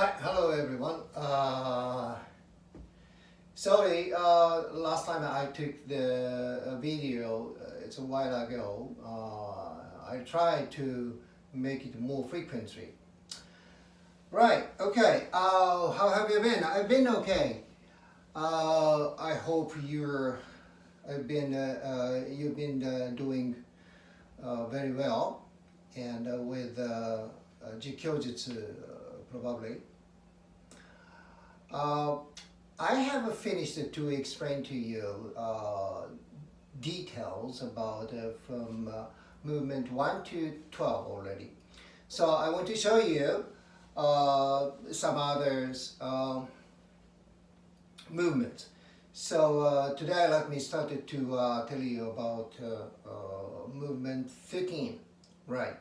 Hi, hello everyone. Sorry, last time I took the video, it's a while ago. I tried to make it more frequently. Right, okay. How have you been? I've been okay. I hope you've been doing very well, and with JiKyoJutsu probably. I have finished to explain to you details about from movement 1 to 12 already. So I want to show you some others movements. So today let me start to tell you about movement 13, right?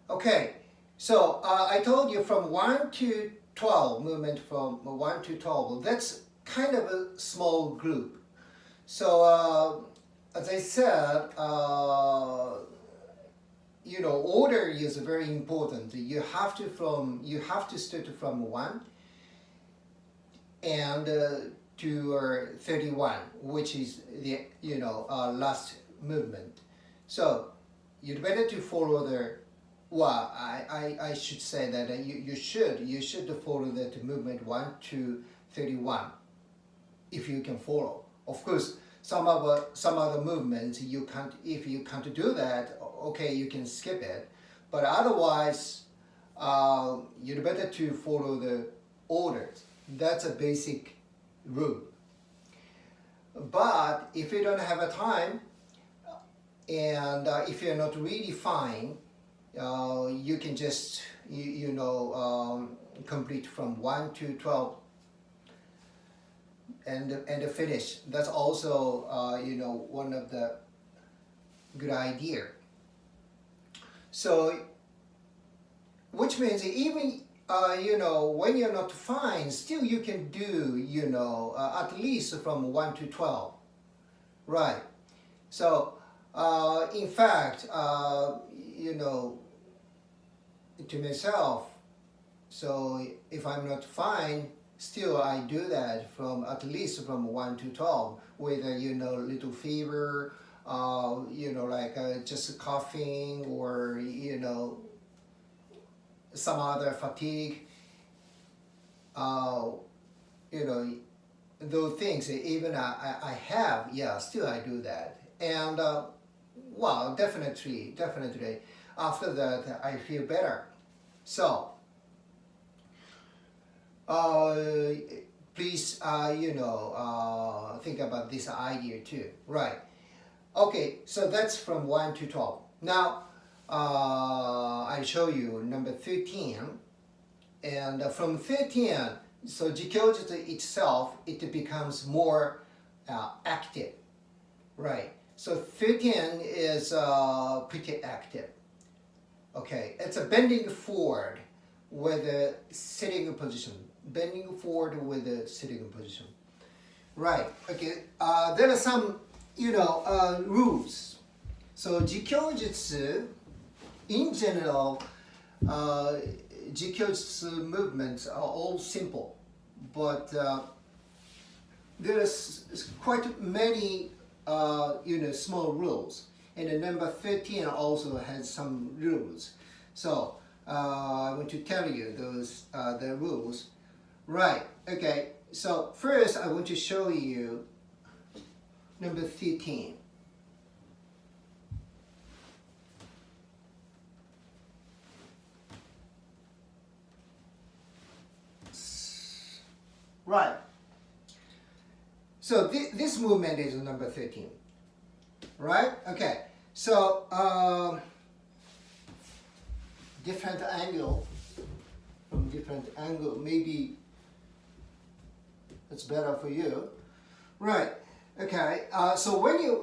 Okay, so I told you from 1 to 12, movement from 1 to 12, that's kind of a small group. So as I said, order is very important. You have to start from 1 and to 31, which is the last movement. So you'd better to follow the. Well, I should say that you should follow that movement 1 to 31 if you can follow. Of course, some other movements you can't. If you can't do that, okay, you can skip it. But otherwise, you'd better to follow the orders. That's a basic rule. But if you don't have a time, and if you're not really fine, you can just complete from 1 to 12 and finish. That's also one of the good idea. So which means even when you're not fine, still you can do at least from 1 to 12, right? So in fact, to myself, so if I'm not fine, still I do that from at least from 1 to 12, whether little fever, like just coughing, or some other fatigue, those things. Even I have, still I do that, and well, definitely. After that, I feel better. So, please, think about this idea too, right? Okay, so that's from 1 to 12. Now, I'll show you number 13, and from 13, so JiKyoJutsu itself, it becomes more active, right? So 13 is pretty active. Okay, it's a bending forward with a sitting position. Bending forward with a sitting position. Right, okay, there are some, rules. So JiKyoJutsu, in general, JiKyoJutsu movements are all simple, but there's quite many small rules, and the number 13 also has some rules. So I want to tell you those the rules. Right, okay, so first I want to show you number 13. Right. So this movement is number 13, right? Okay, so different angle, maybe it's better for you, right? Okay, so when you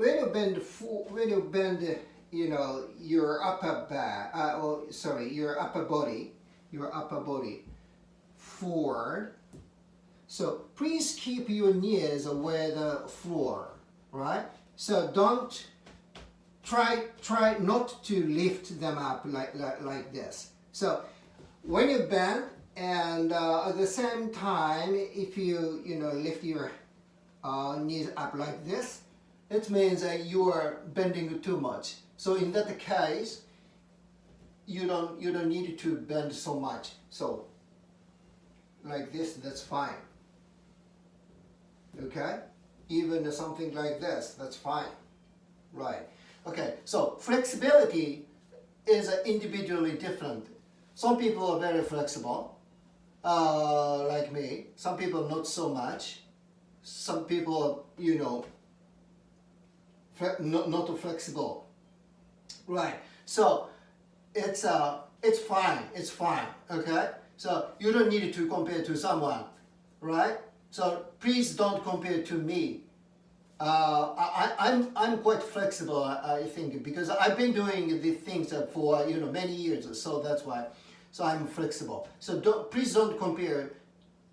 bend, your upper back, your upper body forward. So please keep your knees with the floor, right? So don't try not to lift them up like this. So when you bend, And at the same time, if you lift your knees up like this, it means that you are bending too much. So in that case, you don't need to bend so much. So like this, that's fine. Okay, even something like this, that's fine. Right. Okay. So flexibility is individually different. Some people are very flexible, like me. Some people not so much. Some people, not flexible. Right. So it's fine. It's fine. Okay. So you don't need to compare to someone, right? So please don't compare to me. I'm quite flexible, I think, because I've been doing these things for many years. So that's why. So I'm flexible. So please don't compare,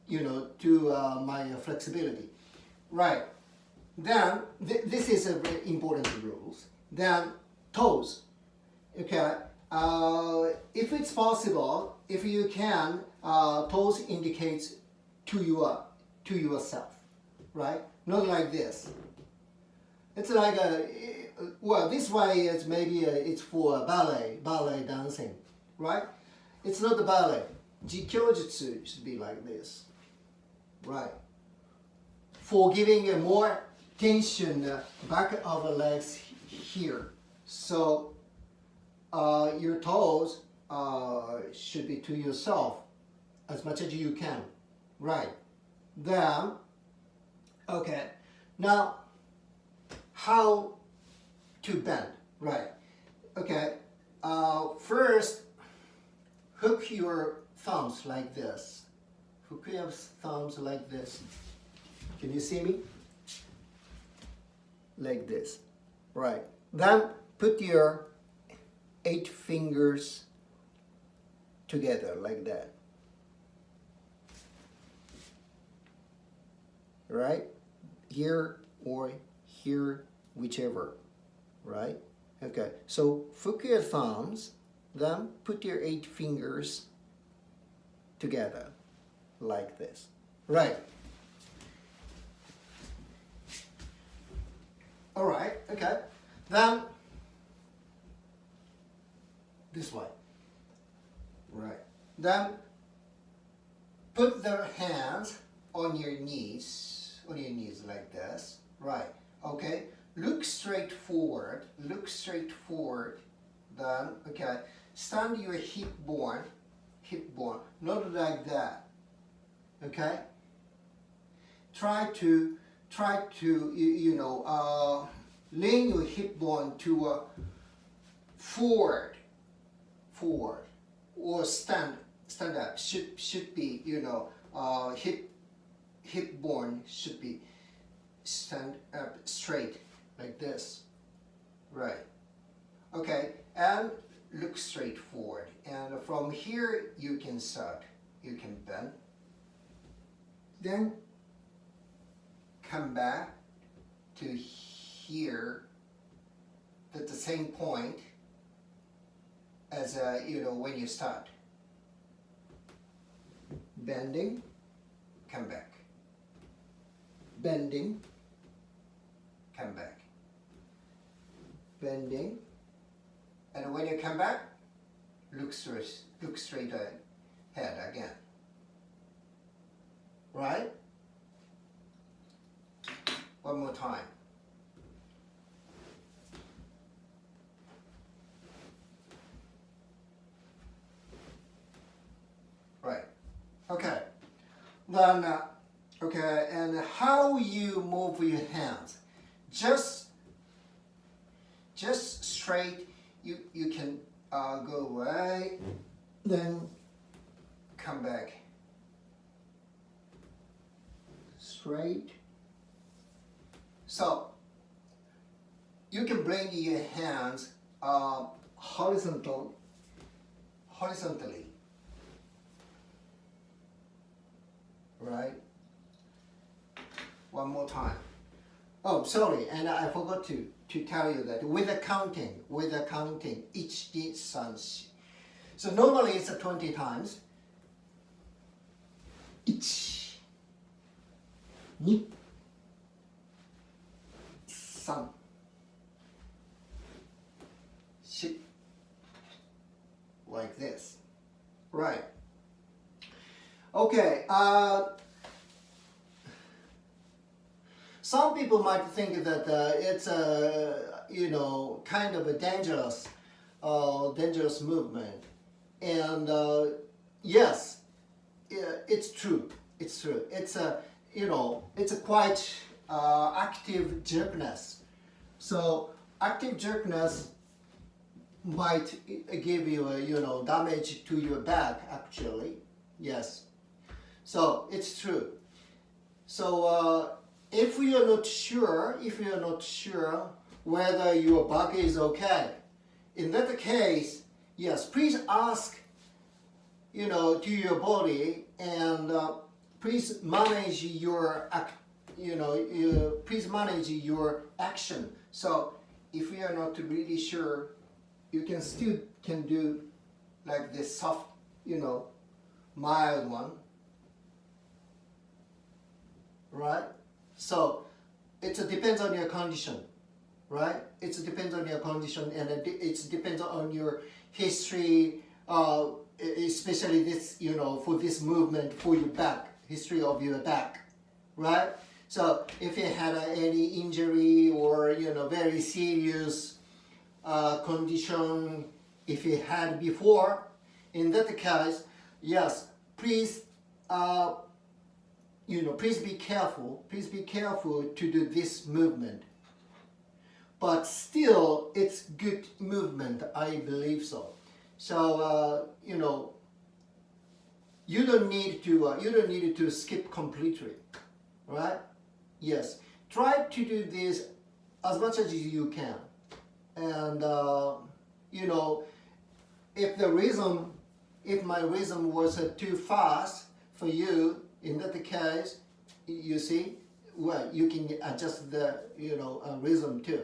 to my flexibility, right? Then this is a very important rules. Then toes, okay. If it's possible, if you can, toes indicates to yourself, right? Not like this. It's like this way is maybe it's for ballet dancing, right? It's not the ballet. JiKyoJutsu should be like this, right? For giving a more tension back of the legs here. So your toes should be to yourself as much as you can, right? Then, okay, now how to bend, right? Okay, first hook your thumbs like this. Hook your thumbs like this. Can you see me? Like this, right? Then put your 8 fingers together like that. Right? Here or here, whichever. Right? Okay. So hook your thumbs, then put your 8 fingers together like this. Right. All right. Okay. Then this way. Right. Then put the hands on your knees like this. Right. Okay. Look straight forward. Then, okay. Stand your hip bone, not like that. Okay. Try to lean your hip bone to forward, or stand up. Should be hip bone should be stand up straight like this, right? Okay, and look straight forward, and from here you can start. You can bend, then come back to here at the same point as when you start. Bending, come back. Bending, come back. Bending, and when you come back, look straight ahead again. Right? One more time. Right. Okay. Then, okay, and how you move your hands? Just straight. You can go away, then come back. Straight. So you can bring your hands horizontally. Right? One more time. Oh, sorry, and I forgot to tell you that with the counting, each So normally it's 20 times. 1、2、3、4, like this. Right. Okay. Some people might think that it's a kind of a dangerous movement, and yes, it's true. It's true. It's a it's a quite active jerkness. So active jerkness might give you a damage to your back actually. Yes. So it's true. So if you're not sure whether your back is okay, in that case, yes, please ask to your body, and please manage your please manage your action. So if you are not really sure, you can still do like this soft, mild one, right? So it depends on your condition, right? It depends on your condition, and it depends on your history, especially this, for this movement for your back, history of your back, right? So if you had any injury or very serious condition, if you had before, in that case, yes, please please be careful. Please be careful to do this movement. But still, it's good movement. I believe so. So you don't need to skip completely, right? Yes. Try to do this as much as you can, and if my rhythm was too fast for you, in that case, you see, well, you can adjust the rhythm too.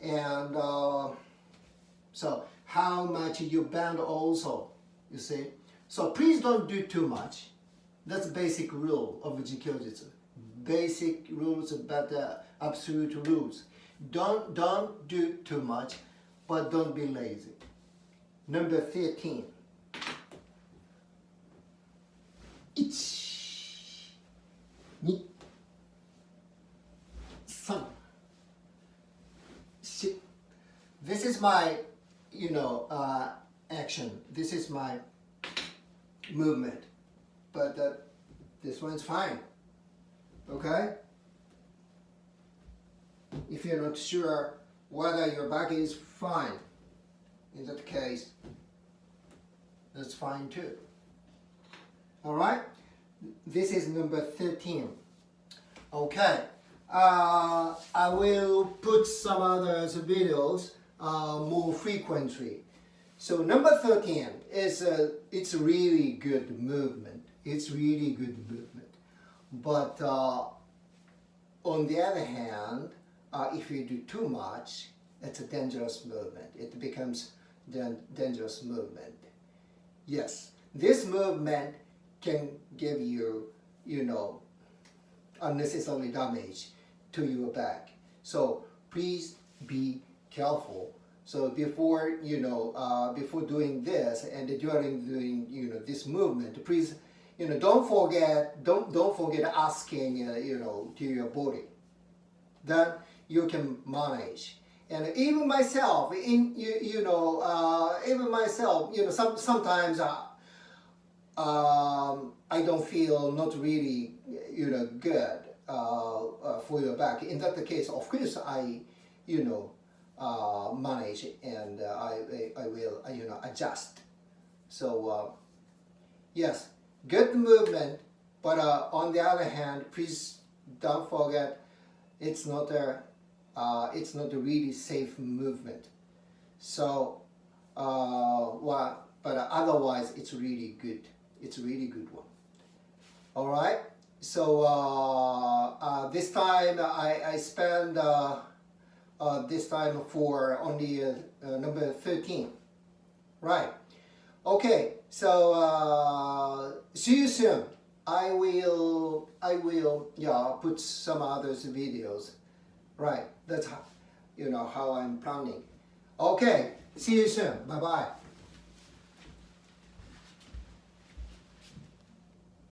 And so how much you bend also, you see. So please don't do too much. That's basic rule of JiKyoJutsu. Basic rules, but absolute rules. Don't do too much, but don't be lazy. Number 13. 1、2、3、4. This is my, action. This is my movement. But this one's fine. Okay? If you're not sure whether your back is fine, in that case, that's fine too. Alright? This is number 13. Okay. I will put some other videos more frequently. So number 13 is it's really good movement. It's really good movement. But on the other hand, if you do too much, it's a dangerous movement. It becomes dangerous movement. Yes, this movement can give you, unnecessary damage to your back. So please be careful. So before doing this and during doing this movement, please don't forget asking to your body. Then you can manage. And even myself, sometimes I don't feel not really good for your back. In that case, of course, I manage, and I will adjust. So yes, good movement, but on the other hand, please don't forget it's not a really safe movement. So but otherwise it's really good. It's a really good one. All right. So this time I spend this time for only number 13. Right. Okay. So see you soon. I will yeah, put some others videos. Right, that's how, how I'm planning. Okay, see you soon. Bye bye.